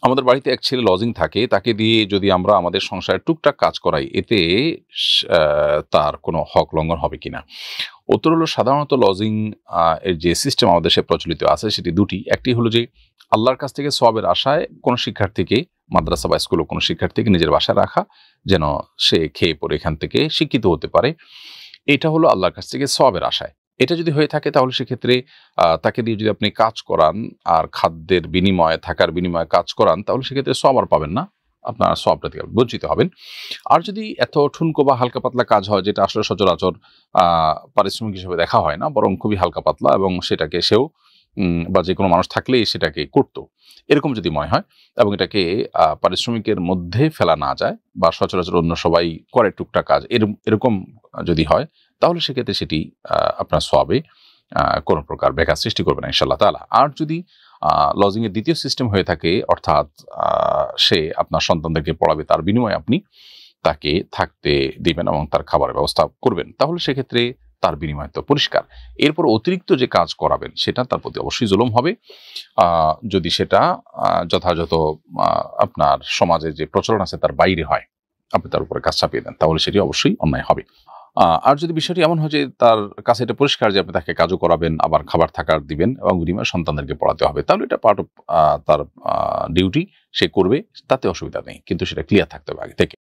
আমাদের বাড়িতে এক ছেলে লজিং থাকে, তাকে দিয়ে যদি আমরা আমাদের সংসারের টুকটাক কাজ করাই, এতে তার কোনো হক লঙ্ঘন হবে কিনা? উত্তর হলো, সাধারণত লজিং এর যে সিস্টেম আমাদের দেশে প্রচলিত আছে সেটি দুটি। একটি হলো যে আল্লাহর কাছ থেকে সওয়াবের আশায় কোনো শিক্ষার্থীকে মাদ্রাসা বা স্কুলে কোনো শিক্ষার্থীকে নিজের বাসায় রাখা, যেন সে খেয়ে পড়ে এখান থেকে শিক্ষিত হতে পারে। এটা হলো আল্লাহর কাছ থেকে সওয়াবের আশায়। এটা যদি হয়ে থাকে তাহলে সেক্ষেত্রে তাকে দিয়ে যদি আপনি কাজ করান আর খাদ্যের বিনিময়ে, থাকার বিনিময়ে কাজ করান, তাহলে সেক্ষেত্রে সওয়াব আর পাবেন না, আপনার সওয়াবটা থেকে বঞ্চিত হবেন। আর যদি এত ঠুনকো বা হালকা পাতলা কাজ হয় যেটা আসলে সচরাচর পারিশ্রমিক হিসেবে দেখা হয় না, বরং খুবই হালকা পাতলা এবং সেটাকে সেও বা যে কোনো মানুষ থাকলেই সেটাকে করত, এরকম যদি মনে হয় এবং এটাকে পারিশ্রমিকের মধ্যে ফেলা না যায় বা সচরাচর অন্য সবাই করে টুকটাক কাজ, এরকম যদি হয়, তাহলে সেক্ষেত্রে সেটি আপনার সওয়াবে কোনো প্রকার ব্যাঘাত সৃষ্টি করবে না ইনশাআল্লাহ তাআলা। আর যদি লজিং এর দ্বিতীয় সিস্টেম হয়ে থাকে, অর্থাৎ সে আপনার সন্তানদেরকে পড়াবে, তার বিনিময়ে আপনি তাকে থাকতে দিবেন এবং তার খাবারের ব্যবস্থা করবেন, তাহলে সেক্ষেত্রে তার বিনিময় তো পরিষ্কার। এরপর অতিরিক্ত যে কাজ করাবেন সেটা তার প্রতি অবশ্যই জুলুম হবে। যদি সেটা যথাযথ আপনার সমাজে যে প্রচলন আছে তার বাইরে হয়, আপনি তার উপরে কাজ চাপিয়ে দেন, তাহলে সেটি অবশ্যই অন্যায় হবে। আর যদি বিষয়টি এমন হয় যে তার কাছে এটা পরিষ্কার যে আপনি তাকে কাজও করাবেন, আবার খাবার থাকার দিবেন এবং বিনিময়ে সন্তানদেরকে পড়াতে হবে, তাহলে এটা পার্ট অফ তার ডিউটি, সে করবে, তাতে অসুবিধা নেই, কিন্তু সেটা ক্লিয়ার থাকতে হবে আগে থেকে।